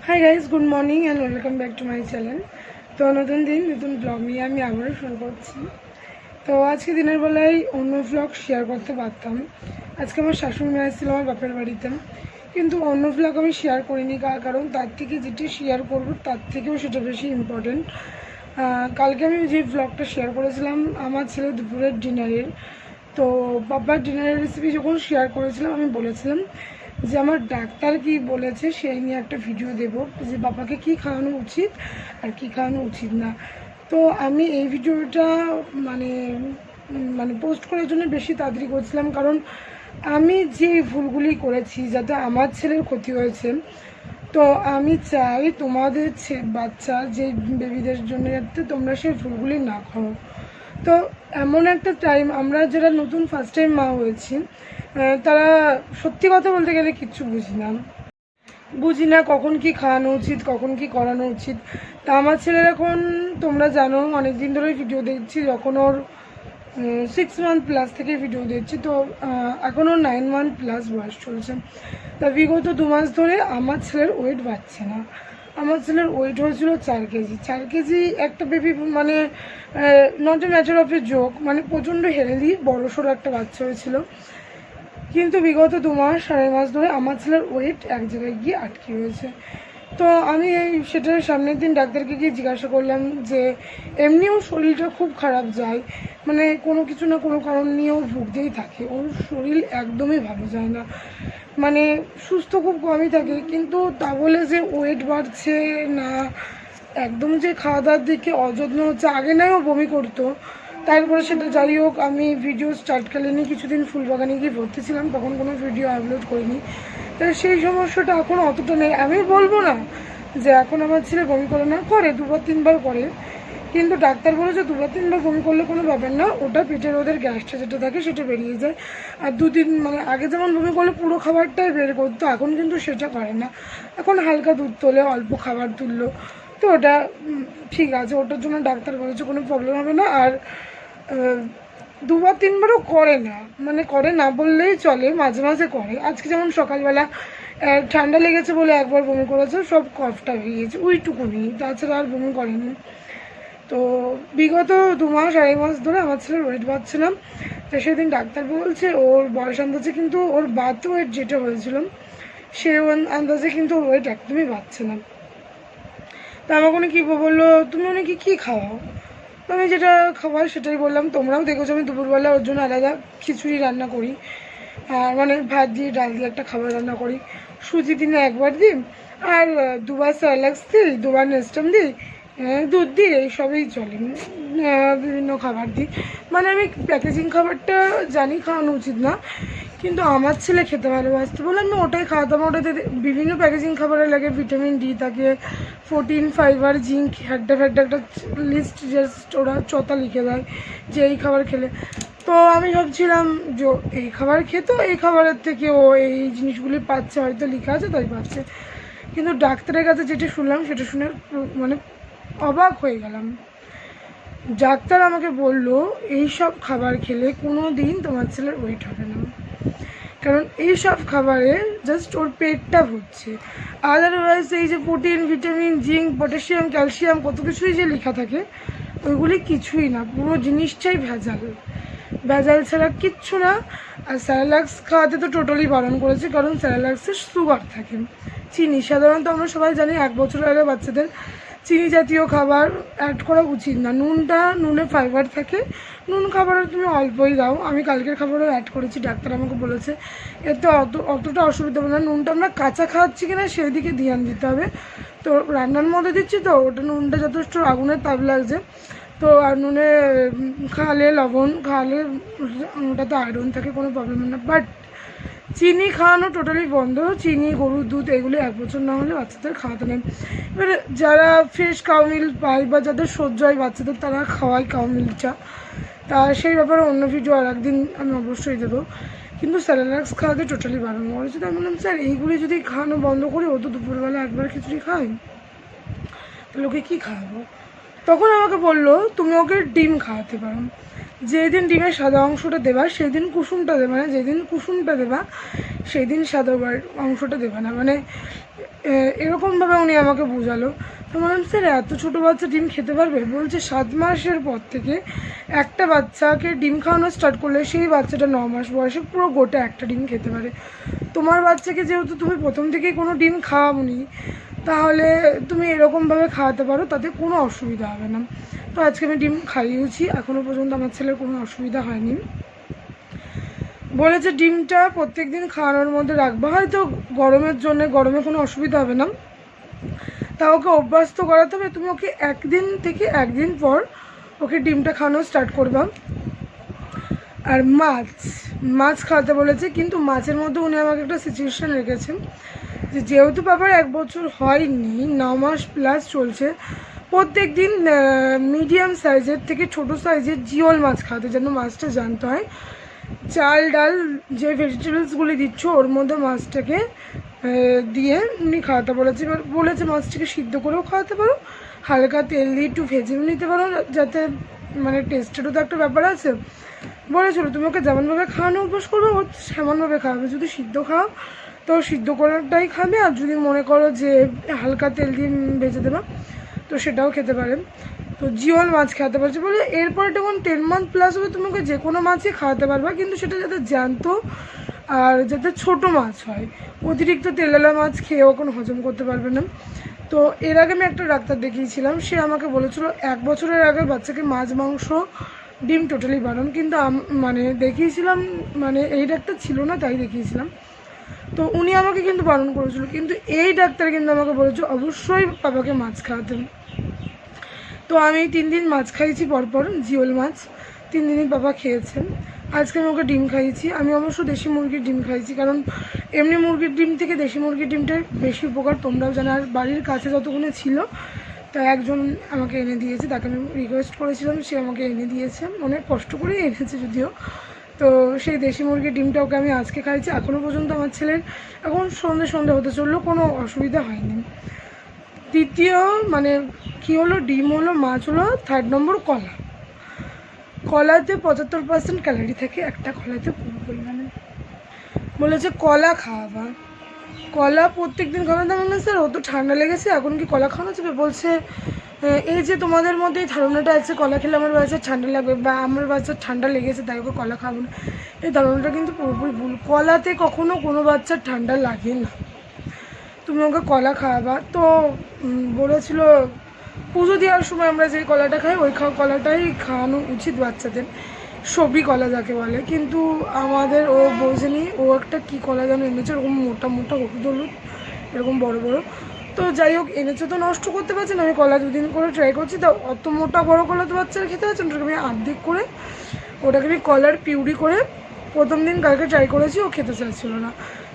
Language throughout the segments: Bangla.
Hi guys, good morning and welcome back to my channel. তো নতুন দিন নতুন ব্লগ নিয়ে আমি আবারও শুরু করছি। তো আজকে দিনের বেলায় অন্য ব্লগ শেয়ার করতে পারতাম। আজকে আমার শাশুড়ি মা এসেছিল আমার বাপের বাড়িতে, কিন্তু অন্য ব্লগ আমি শেয়ার করিনি, কারণ তার থেকে যেটি শেয়ার করবো তার থেকেও সেটা বেশি ইম্পর্টেন্ট। কালকে আমি যে ব্লগটা শেয়ার করেছিলাম আমার ছেলে দুপুরের ডিনারের, তো বাবার ডিনারের রেসিপি যখন শেয়ার করেছিলাম আমি বলেছিলাম যে আমার ডাক্তার কি বলেছে সেই নিয়ে একটা ভিডিও দেব, যে বাবাকে কি খাওয়ানো উচিত আর কি খাওয়ানো উচিত না। তো আমি এই ভিডিওটা মানে মানে পোস্ট করার জন্য বেশি তাড়াতাড়ি করছিলাম, কারণ আমি যে ভুলগুলি করেছি যাতে আমার ছেলের ক্ষতি হয়েছে, তো আমি চাই তোমাদের বাচ্চা যে বেবিদের জন্য যাতে তোমরা সেই ভুলগুলি না করো। তো এমন একটা টাইম, আমরা যারা নতুন ফার্স্ট টাইম মা হয়েছি তারা সত্যি কথা বলতে গেলে কিচ্ছু বুঝি না কখন কি খাওয়ানো উচিত, কখন কি করানো উচিত। তা আমার ছেলের এখন তোমরা জানো অনেক দিন ধরে ভিডিও দেখছি, যখন ওর 6 মান্থ প্লাস থেকে ভিডিও দেখছি, তো এখন ওর 9 মান্থ প্লাস বয়স চলছে। তা বিগত 2 মাস ধরে আমার ছেলের ওয়েট বাড়ছে না। আমার ছেলের ওয়েট হয়েছিল 4 কেজি। 4 কেজি একটা বেবি, মানে not a matter of a joke, মানে প্রচণ্ড হেলদি বড়সড়ো একটা বাচ্চা হয়েছিল। কিন্তু বিগত 2 মাস 2.5 মাস ধরে আমার ছেলের ওয়েট এক জায়গায় গিয়ে আটকে রয়েছে। তো আমি সেটার সামনের দিন ডাক্তারকে গিয়ে জিজ্ঞাসা করলাম যে এমনিও শরীরটা খুব খারাপ যায়, মানে কোনো কিছু না কোনো কারণ নিয়েও ভুগতেই থাকে, ওর শরীর একদমই ভালো যায় না, মানে সুস্থ খুব কমই থাকে, কিন্তু তা বলে যে ওয়েট বাড়ছে না, একদম যে খাওয়া দাওয়ার দিকে অযত্ন হচ্ছে। আগে নয় ও বমি করতো, তারপরে সেটা যাই হোক, আমি ভিডিও স্টার্টকালীনই কিছুদিন ফুলবাগানে গিয়ে ভর্তি ছিলাম, তখন কোনো ভিডিও আপলোড করিনি। তাই সেই সমস্যাটা এখন অতটা নেই। আমি বলবো না যে এখন আমার ছেলে বমি করে না, করে 2-3 বার করে, কিন্তু ডাক্তার বলেছে 2-3 বার বমি করলে কোনো ব্যাপার না, ওটা পেটের ওদের গ্যাসটা যেটা থাকে সেটা বেরিয়ে যায়। আর 2-3 মানে আগে যেমন বমি করলে পুরো খাবারটাই বের করতো, এখন কিন্তু সেটা করে না, এখন হালকা দুধ তোলে, অল্প খাবার তুললো, তো ওটা ঠিক আছে, ওটার জন্য ডাক্তার বলেছে কোনো প্রবলেম হবে না। আর 2-3বারও করে না, মানে করে না বললেই চলে, মাঝে মাঝে করে। আজকে যেমন সকালবেলা ঠান্ডা লেগেছে বলে একবার বমি করেছে, সব কফটা হয়ে গিয়েছে, ওইটুকুনি, তাছাড়া আর বমি করেনি। তো বিগত 2 মাস 2.5 মাস ধরে আমার ছেলের ওয়েট বাড়ছিলাম। তো সেদিন ডাক্তার বলছে ওর বয়স আন্দাজে কিন্তু ওর বার্থ ওয়েট যেটা হয়েছিল সে আন্দাজে কিন্তু ওর ওয়েট একদমই বাড়ছে না। তা আমাকে উনি কী বললো, তুমি অনেকে কী খাওয়াও? তো আমি যেটা খাবার সেটাই বললাম। তোমরাও দেখেছো আমি দুপুরবেলা ওর জন্য আলাদা খিচুড়ি রান্না করি, আর মানে ভাত দিয়ে ডাল দিয়ে একটা খাবার রান্না করি, সুজি দিনে একবার দিই, আর 2বার স্যালাক্স দিই, 2বার নেস্টাম দিই, দুধ দিই, এইসবই চলে। বিভিন্ন খাবার দিই, মানে আমি প্যাকেজিং খাবারটা জানি খাওয়ানো উচিত না, কিন্তু আমার ছেলে খেতে ভালোবাসতে বলে আমি ওটাই খাওয়াতাম। ওটাতে বিভিন্ন প্যাকেজিং খাবারে লাগে ভিটামিন ডি থাকে, প্রোটিন, ফাইবার, জিঙ্ক, হ্যাড্ডা ফ্যাড্ডা একটা লিস্ট জাস্ট ওরা চতা লিখে দেয় যে এই খাবার খেলে। তো আমি ভাবছিলাম যে এই খাবার খেত, এই খাবারের থেকে ও এই জিনিসগুলি পাচ্ছে, হয়তো লেখা আছে তাই পাচ্ছে, কিন্তু ডাক্তারের কাছে যেটা শুনলাম সেটা শুনে মানে অবাক হয়ে গেলাম। ডাক্তার আমাকে বলল এই সব খাবার খেলে কোনো দিন তোমার ছেলের ওয়েট হবে না, কারণ এই সব খাবারে জাস্ট ওর পেটটা ভরছে, আদারওয়াইজ এই যে protein, vitamin, zinc, potassium, calcium কত কিছুই যে লেখা থাকে ওইগুলি কিছুই না, পুরো জিনিসটাই ভেজাল, ভেজাল ছাড়া কিচ্ছু না। আর স্যালাক্স খাওয়াতে তো টোটালি বারণ করেছে, কারণ স্যালাক্সে সুগার থাকে, চিনি। সাধারণত আমরা সবাই জানি 1 বছর আগে বাচ্চাদের চিনি জাতীয় খাবার অ্যাড করা উচিত না। নুনে ফাইবার থাকে, নুন খাবারে তুমি অল্পই দাও। আমি কালকের খাবারও অ্যাড করেছি, ডাক্তার আমাকে বলেছে এতে অতটা অসুবিধা হবে না। নুনটা আমরা কাঁচা খাওয়াচ্ছি কিনা সেই দিকে ধ্যান দিতে হবে। তো রান্নার মধ্যে দিচ্ছি, তো ওটা নুনটা যথেষ্ট আগুনের তাপ লাগছে, তো আর নুনে খাওয়ালে, লবণ খাওয়ালে ওটাতে আয়রন থাকে, কোনো প্রবলেম না। বাট চিনি খাওয়ানো টোটালি বন্ধ। চিনি, গরুর দুধ এগুলো 1 বছর না হলে বাচ্চাদের খাওয়াতে নেই। এবারে যারা ফ্রেশ কাউ মিল্ক পায় বা যাদের সহ্য হয় বাচ্চাদের, তারা খাওয়ায় কাউ মিল্কটা, তা সেই ব্যাপারে অন্য ভিডিও আর একদিন আমি অবশ্যই দেবো। কিন্তু স্যালাক্স খাওয়াতে টোটালি বারণ করেছে। তো আমি বললাম স্যার এইগুলি যদি খাওয়ানো বন্ধ করি, ও তো দুপুরবেলা একবার খিচুড়ি খায়, তাহলে ওকে কী খাওয়াবো? তখন আমাকে বললো তুমি ওকে ডিম খাওয়াতে পারো, যেদিন ডিমের সাদা অংশটা দেবা সেই দিন কুসুমটা দেবে না, যেদিন কুসুমটা দেবা সেই দিন সাদা অংশটা দেবে না। মানে এরকমভাবে উনি আমাকে বোঝালো। তো বললাম স্যার এত ছোটো বাচ্চা ডিম খেতে পারবে? বলছে 7 মাসের পর থেকে একটা বাচ্চাকে ডিম খাওয়ানো স্টার্ট করলে সেই বাচ্চাটা 9 মাস বয়সে পুরো গোটা একটা ডিম খেতে পারে। তোমার বাচ্চাকে যেহেতু তুমি প্রথম থেকেই কোনো ডিম খাওয়াওনি, তাহলে তুমি এরকমভাবে খাওয়াতে পারো, তাতে কোনো অসুবিধা হবে না। তো আজকে আমি ডিম খাইয়েওছি, এখনও পর্যন্ত আমার ছেলের কোনো অসুবিধা হয়নি। বলেছে ডিমটা প্রত্যেক দিন খাওয়ানোর মধ্যে রাখবা, হয়তো গরমের জন্য গরমে কোনো অসুবিধা হবে না, তা ওকে অভ্যস্ত করাতে হবে। তুমি ওকে একদিন থেকে একদিন পর ওকে ডিমটা খাওয়ানো স্টার্ট করবা। আর মাছ খাওয়াতে বলেছে, কিন্তু মাছের মধ্যে উনি আমাকে একটা সিচুয়েশান রেখেছেন যে যেহেতু বাবার 1 বছর হয়নি, 9 মাস প্লাস চলছে, প্রত্যেক দিন মিডিয়াম সাইজের থেকে ছোট সাইজের জিওল মাছ খাওয়াতে, যেন মাছটা জানতে হয় চাল ডাল যে ভেজিটেবলসগুলি দিচ্ছ ওর মধ্যে মাছটাকে দিয়ে উনি খাওয়াতে বলেছে। এবার বলেছে মাছটাকে সিদ্ধ করেও খাওয়াতে পারো, হালকা তেল দিয়ে একটু ভেজেও নিতে পারো, যাতে মানে টেস্টেরও তো একটা ব্যাপার আছে। বলেছিল তুমি ওকে যেমনভাবে খাওয়ানো অভ্যাস করবে ও সেমনভাবে খাওয়াবে, যদি সিদ্ধ খাও তো সিদ্ধ করাটাই খাবে, আর যদি মনে করো যে হালকা তেল দিয়ে ভেজে দেবা তো সেটাও খেতে পারে। তো জিওল মাছ খাওয়াতে পারছে। বলে এরপরে যখন 10 মান্থ প্লাস হবে তুমি ওকে যে কোনো মাছই খাওয়াতে পারবা, কিন্তু সেটা যাতে জ্যান্ত আর যাতে ছোট মাছ হয়, অতিরিক্ত তেলালা মাছ খেয়েও কোনো হজম করতে পারবে না। তো এর আগে আমি একটা ডাক্তার দেখিয়েছিলাম, সে আমাকে বলেছিল 1 বছরের আগে বাচ্চাকে মাছ মাংস ডিম টোটালি বারণ, কিন্তু মানে দেখিয়েছিলাম, মানে এই ডাক্তার ছিল না তাই দেখিয়েছিলাম। তো উনি আমাকে কিন্তু বারণ করেছিল, কিন্তু এই ডাক্তার কিন্তু আমাকে বলেছে অবশ্যই বাবাকে মাছ খাওয়াতে। তো আমি 3 দিন মাছ খাইয়েছি পরপর, জিওল মাছ 3 দিনই বাবা খেয়েছেন। আজকে আমি ওকে ডিম খাইয়েছি। আমি অবশ্য দেশি মুরগির ডিম খাইয়েছি, কারণ এমনি মুরগির ডিম থেকে দেশি মুরগির ডিমটার বেশি উপকার, তোমরাও জানো। আর বাড়ির কাছে যতগুলো ছিল তা একজন আমাকে এনে দিয়েছে, তাকে আমি রিকোয়েস্ট করেছিলাম, সে আমাকে এনে দিয়েছে, অনেক কষ্ট করেই এনেছে যদিও। তো সেই দেশি মুরগির ডিমটা ওকে আমি আজকে খাইয়েছি। এখনও পর্যন্ত আমার ছেলের এখন সন্ধে হতে চললো, কোনো অসুবিধা হয়নি। দ্বিতীয় মানে কী হলো, ডিম হলো, মাছ হলো, 3rd নম্বর কলাতে 75% ক্যালোরি থাকে একটা কলাতে পুরো পরিমাণে। বলেছে কলা খাওয়াবা, কলা প্রত্যেক দিন খাওয়ানো। মানে স্যার ও তো ঠান্ডা লেগেছে, এখন কি কলা খাওয়ানো যাবে? বলছে এই যে তোমাদের মধ্যে এই ধারণাটা আছে কলা খেলে আমার বাচ্চার ঠান্ডা লাগবে, বা আমার বাচ্চার ঠান্ডা লেগেছে তাই ওকে কলা খাওয়াবো না, এই ধারণাটা কিন্তু পুরোপুরি ভুল। কলাতে কখনো কোনো বাচ্চার ঠান্ডা লাগে না, তুমি ওকে কলা খাওয়াবা। তো বলেছিল পুজো দেওয়ার সময় আমরা যে কলাটা খাই ওই কলাটাই খাওয়ানো উচিত বাচ্চাদের, সবজি কলা যাকে বলে। কিন্তু আমাদের ও বোঝেনি, ও একটা কী কলা যেন এনেছে, ওরকম মোটা মোটা হলুদ হলুদ এরকম বড় বড়। তো যাই হোক এনেছে, তো নষ্ট করতে পারছি না, আমি কলা 2 দিন করে ট্রাই করছি, তা অত মোটা বড় কলা তো বাচ্চারা খেতে পারছে না, ওটাকে আমি অর্ধেক করে ওটাকে আমি কলার পিউরি করে প্রথম দিন কালকে ট্রাই করেছি, ও খেতে চাইছিল না।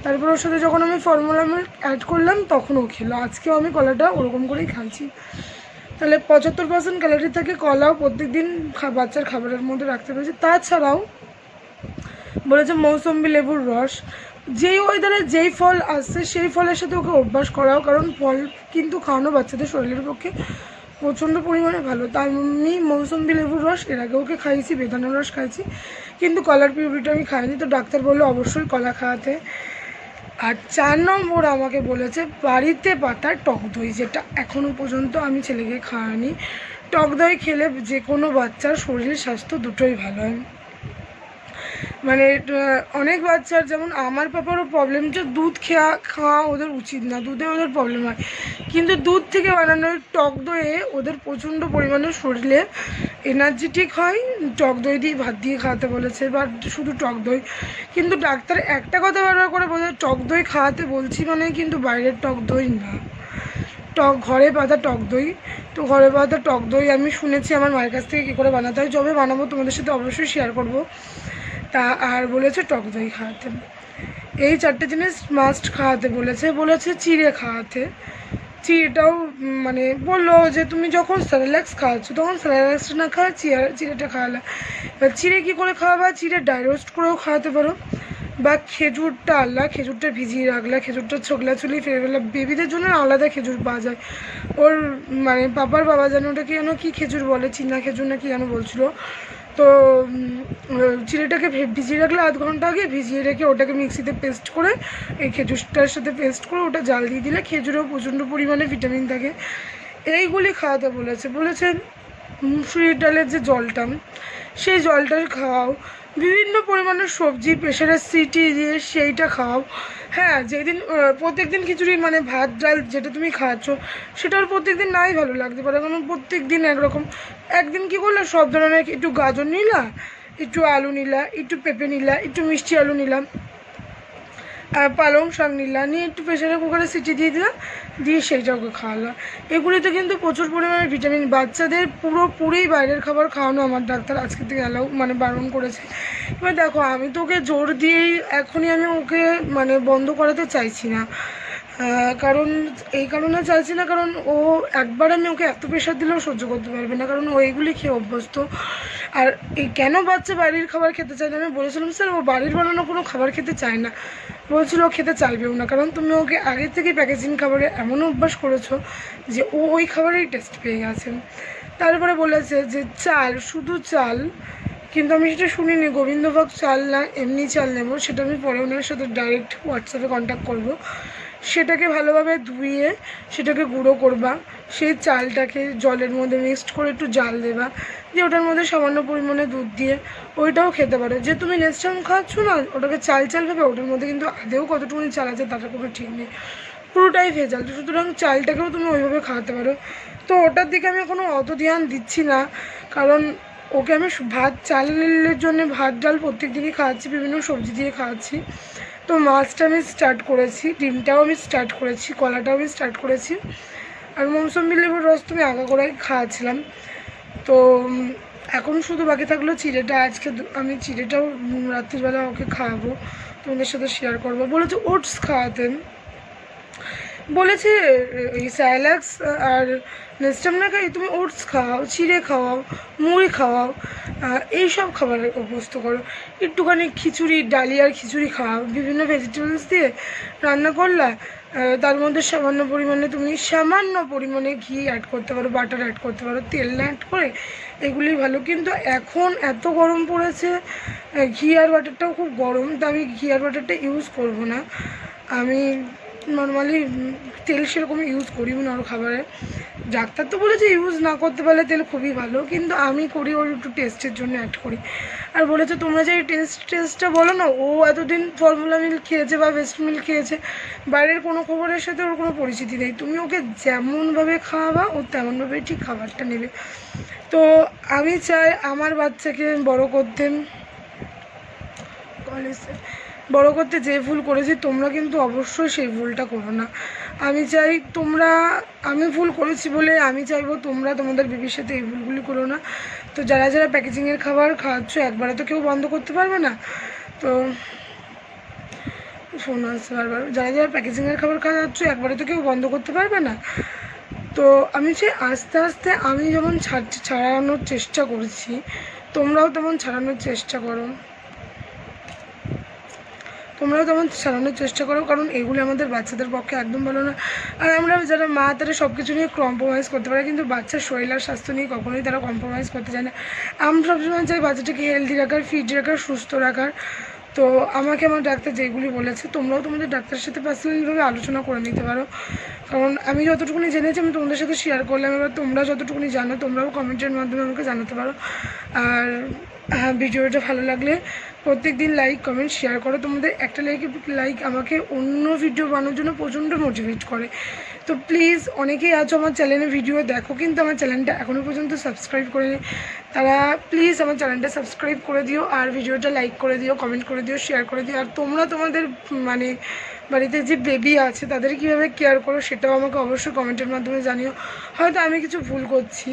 তারপর ওর সাথে যখন আমি ফর্মুলা মিল্ক অ্যাড করলাম তখন ও খেলো। আজকেও আমি কলাটা ওরকম করেই খাইছি। তাহলে 75% ক্যালোরি থাকে, কলাও প্রত্যেক দিন বাচ্চার খাবারের মধ্যে রাখতে পেরেছি। তাছাড়াও বলেছে মৌসম্বি লেবুর রস, যেই ওয়েদারে যেই ফল আসছে সেই ফলের সাথে ওকে অভ্যাস করাও, কারণ ফল কিন্তু খাওয়ানো বাচ্চাদের শরীরের পক্ষে প্রচণ্ড পরিমাণে ভালো। তার আমি মৌসম্বি লেবুর রস এর আগে ওকে খাইয়েছি, বেদানার রস খাইছি, কিন্তু কলার পিউরিটা আমি খাইনি। তো ডাক্তার বললো অবশ্যই কলা খাওয়াতে। আর 4 নম্বর আমাকে বলেছে বাড়িতে পাতা টক দই, যেটা এখনও পর্যন্ত আমি ছেলেকে খাওয়াইনি। টক দই খেলে যে কোনো বাচ্চার শরীর স্বাস্থ্য দুটোই ভালো হয়। মানে অনেক বাচ্চার, যেমন আমার পাপারও প্রবলেম, যে দুধ খাওয়া ওদের উচিত না, দুধে ওদের প্রবলেম হয়, কিন্তু দুধ থেকে বানানো টক দইয়ে ওদের প্রচণ্ড পরিমাণে শরীরে এনার্জেটিক হয়। টক দই দিয়ে ভাত দিয়ে খাওয়াতে বলেছে, বা শুধু টক দই। কিন্তু ডাক্তার একটা কথা বারবার করে বলে টক দই খাওয়াতে বলছি মানে কিন্তু বাইরের টক দই না, ঘরে পাতা টক দই। তো ঘরে পাতা টক দই আমি শুনেছি আমার মায়ের কাছ থেকে কী করে বানাতে হয়, যবে বানাবো তোমাদের সাথে অবশ্যই শেয়ার করব। তা আর বলেছে টক দই খাওয়াতে, এই 4টে জিনিস মাস্ট খাওয়াতে বলেছে চিড়ে খাওয়াতে। চিড়েটাও মানে বললো যে তুমি যখন স্যারেল্যাক্স খাওয়াচ্ছ তখন স্যারেল্যাক্সটা না খাওয়া চিড়েটা খাওয়ালে। এবার চিড়ে কী করে খাওয়াবা, চিড়ে ড্রাই রোস্ট করেও খাওয়াতে পারো, বা খেজুরটা খেজুরটা ভিজিয়ে রাখলা, খেজুরটা ছোকলাছুলি ফেলে ফেলা। বেবিদের জন্য আলাদা খেজুর পাওয়া যায়, ওর মানে পাপার বাবা যেন ওটাকে যেন কী খেজুর বলে, চীনা খেজুর না কি যেন বলছিল, তো চিড়েটাকে ভিজিয়ে রাখলে আধ ঘন্টা আগে, ভিজিয়ে রেখে ওটাকে মিক্সিতে পেস্ট করে এই খেজুরটার সাথে পেস্ট করে ওটা জাল দিয়ে দিলে খেজুরেও প্রচণ্ড পরিমাণে ভিটামিন থাকে। এইগুলি খাওয়াতে বলেছে মুসুরির ডালের যে জলটা, সেই জলটা খাওয়াও, বিভিন্ন পরিমাণের সবজি প্রেশারে সিটি দিয়ে সেইটা খাও। হ্যাঁ, যেদিন প্রত্যেক দিন খিচুড়ি মানে ভাত ডাল যেটা তুমি খাচ্ছ সেটার প্রত্যেক দিন নাই ভালো লাগতে পারে, কারণ প্রত্যেক দিন একরকম। একদিন কী করলে সব ধরনের একটু গাজর নিলা, একটু আলু নিলা, একটু পেঁপে নিলা, একটু মিষ্টি আলু নিলাম, পালং শাক নিলাম, নিয়ে একটু প্রেশারে কুকারে সিটি দিয়ে দিলাম, দিয়ে সেইটা ওকে খাওয়ালাম। এগুলিতে কিন্তু প্রচুর পরিমাণে ভিটামিন। বাচ্চাদের পুরোপুরি বাইরের খাবার খাওয়ানো আমার ডাক্তার আজকে থেকে মানে বারণ করেছে। এবার দেখো, আমি তো ওকে জোর দিয়েই এখনই আমি ওকে মানে বন্ধ করাতে চাইছি না, কারণ এই কারণে চাইছি না, কারণ ও একবার আমি ওকে এত প্রেশার দিলেও সহ্য করতে পারবে না, কারণ ও এইগুলি খেয়ে অভ্যস্ত। আর এই কেন বাচ্চা বাড়ির খাবার খেতে চায় না, আমি বলেছিলাম স্যার ও বাড়ির বানানো কোনো খাবার খেতে চায় না, বলছিল ও খেতে চাইবেও না, কারণ তুমি ওকে আগে থেকে প্যাকেজিং খাবারে এমন অভ্যাস করেছো যে ও ওই খাবারেই টেস্ট পেয়ে গেছে। তারপরে বলেছে যে চাল, শুধু চাল, কিন্তু আমি সেটা শুনিনি গোবিন্দভোগ চাল না এমনি চাল নেবো, সেটা আমি পরে ওনার সাথে ডাইরেক্ট হোয়াটসঅ্যাপে কন্ট্যাক্ট করবো। সেটাকে ভালোভাবে ধুয়ে সেটাকে গুঁড়ো করবা, সেই চালটাকে জলের মধ্যে মিক্সড করে একটু জাল দেবা, দিয়ে ওটার মধ্যে সামান্য পরিমাণে দুধ দিয়ে ওইটাও খেতে পারো। যে তুমি নেক্সট টাইম খাচ্ছ না ওটাকে চাল চাল ভেবে, ওটার মধ্যে কিন্তু আদেও কতটুকুনি চাল আছে তার কোনো ঠিক নেই, পুরোটাই ভেজাল। সুতরাং চালটাকেও তুমি ওইভাবে খাওয়াতে পারো। তো ওটার দিকে আমি এখনও অত ধ্যান দিচ্ছি না, কারণ ওকে আমি ভাত চালের জন্য ভাত ডাল প্রত্যেক দিনই খাওয়াচ্ছি, বিভিন্ন সবজি দিয়ে খাওয়াচ্ছি। তো মাছটা আমি স্টার্ট করেছি, ডিমটাও আমি স্টার্ট করেছি, কলাটাও আমি স্টার্ট করেছি, আর মৌসুমি লেবুর রস তুমি আগাগোড়াই খাওয়াচ্ছিলাম। তো এখন শুধু বাকি থাকলো চিড়েটা। আজকে আমি চিড়েটাও রাত্রিবেলা ওকে খাওয়াবো, তোমাদের সাথে শেয়ার করবো। বলেছে ওটস খাওয়াতেন, বলেছে এই স্যালাক্স আর নেস্টাম না খাই, তুমি ওটস খাওয়াও, চিড়ে খাওয়াও, মুড়ি খাওয়াও, এইসব খাবারের অভ্যস্ত করো। একটুখানি খিচুড়ি, ডালিয়ার খিচুড়ি খাওয়াও, বিভিন্ন ভেজিটেবলস দিয়ে রান্না করলা, তার মধ্যে সামান্য পরিমাণে ঘি অ্যাড করতে পারো, বাটার অ্যাড করতে পারো, তেল না অ্যাড করে, এগুলি ভালো। কিন্তু এখন এত গরম পড়েছে, ঘি আর বাটারটাও খুব গরম, তো আমি ঘি আর বাটারটা ইউজ করবো না। আমি নর্মালি তেল সেরকম ইউজ করিও না ওর খাবারে। ডাক্তার তো বলেছে ইউজ না করতে পারলে তেল খুবই ভালো, কিন্তু আমি করি ওর একটু টেস্টের জন্য অ্যাড করি। আর বলেছে তোমরা যে এই টেস্টটা বলো না, ও এতদিন ফর্মুলা মিল্ক খেয়েছে বা বেস্ট মিল্ক খেয়েছে, বাইরের কোনো খবরের সাথে ওর কোনো পরিচিতি নেই। তুমি ওকে যেমনভাবে খাওয়াবা ও তেমনভাবেই ঠিক খাবারটা নেবে। তো আমি চাই আমার বাচ্চাকে বড় করতে যে ভুল করেছি তোমরা কিন্তু অবশ্যই সেই ভুলটা করো না। আমি চাই আমি ভুল করেছি বলে আমি চাইবো তোমরা তোমাদের বেবির সাথে এই ভুলগুলি করো না। তো যারা যারা প্যাকেজিংয়ের খাবার খাওয়াচ্ছ, একবারে তো কেউ বন্ধ করতে পারবে না, তো ফোন আসছে বারবার, যারা যারা প্যাকেজিংয়ের খাবার খাওয়াচ্ছ একবারে তো কেউ বন্ধ করতে পারবে না। তো আমি চাই আস্তে আস্তে আমি যেমন ছাড়ানোর চেষ্টা করছি, তোমরাও তেমন ছাড়ানোর চেষ্টা করো, কারণ এগুলো আমাদের বাচ্চাদের পক্ষে একদম ভালো না। আর আমরা যারা মা তারা সব কিছু নিয়ে কম্প্রোমাইজ করতে পারে, কিন্তু বাচ্চার শরীর আর স্বাস্থ্য নিয়ে কখনোই তারা কম্প্রোমাইজ করতে চায় না। আমরা সবসময় চাই বাচ্চাটাকে হেলদি রাখার, ফিট রাখার, সুস্থ রাখার। তো আমাকে আমার ডাক্তার যেগুলি বলেছে তোমরাও তোমাদের ডাক্তারের সাথে পার্সোনালিভাবে আলোচনা করে নিতে পারো, কারণ আমি যতটুকুনি জেনেছি আমি তোমাদের সাথে শেয়ার করলাম। এবার তোমরা যতটুকুনি জানো তোমরাও কমেন্টের মাধ্যমে আমাকে জানাতে পারো। আর হ্যাঁ, ভিডিওটা ভালো লাগলে প্রত্যেক দিন লাইক, কমেন্ট, শেয়ার করো। তোমাদের একটা লাইক আমাকে অন্য ভিডিও বানানোর জন্য প্রচণ্ড মোটিভেট করে। তো প্লিজ, অনেকেই আছো আমার চ্যানেলে ভিডিও দেখো কিন্তু আমার চ্যানেলটা এখনও পর্যন্ত সাবস্ক্রাইব করেনি, তারা প্লিজ আমার চ্যানেলটা সাবস্ক্রাইব করে দিও, আর ভিডিওটা লাইক করে দিও, কমেন্ট করে দিও, শেয়ার করে দিও। আর তোমরা তোমাদের মানে বাড়িতে যে বেবি আছে তাদের কীভাবে কেয়ার করো সেটাও আমাকে অবশ্যই কমেন্টের মাধ্যমে জানিও। হয়তো আমি কিছু ভুল করছি,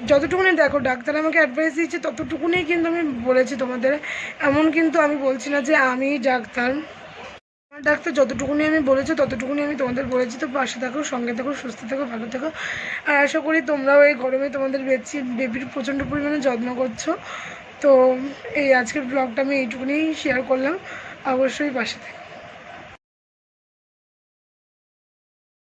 যতটুকুনি দেখো ডাক্তার আমাকে অ্যাডভাইস দিয়েছে ততটুকুনি কিন্তু আমি বলেছি তোমাদের, এমন কিন্তু আমি বলছি না যে আমি ডাক্তার যতটুকুনি আমি বলেছি ততটুকুনি আমি তোমাদের বলেছি। তো পাশে থাকো, সঙ্গে থাকো, সুস্থ থাকো, ভালো থাকো। আর আশা করি তোমরাও এই গরমে তোমাদের বেবির প্রচণ্ড পরিমাণে যত্ন করছো। তো এই আজকের ব্লগটা আমি এইটুকুনি শেয়ার করলাম, অবশ্যই পাশে থাকো।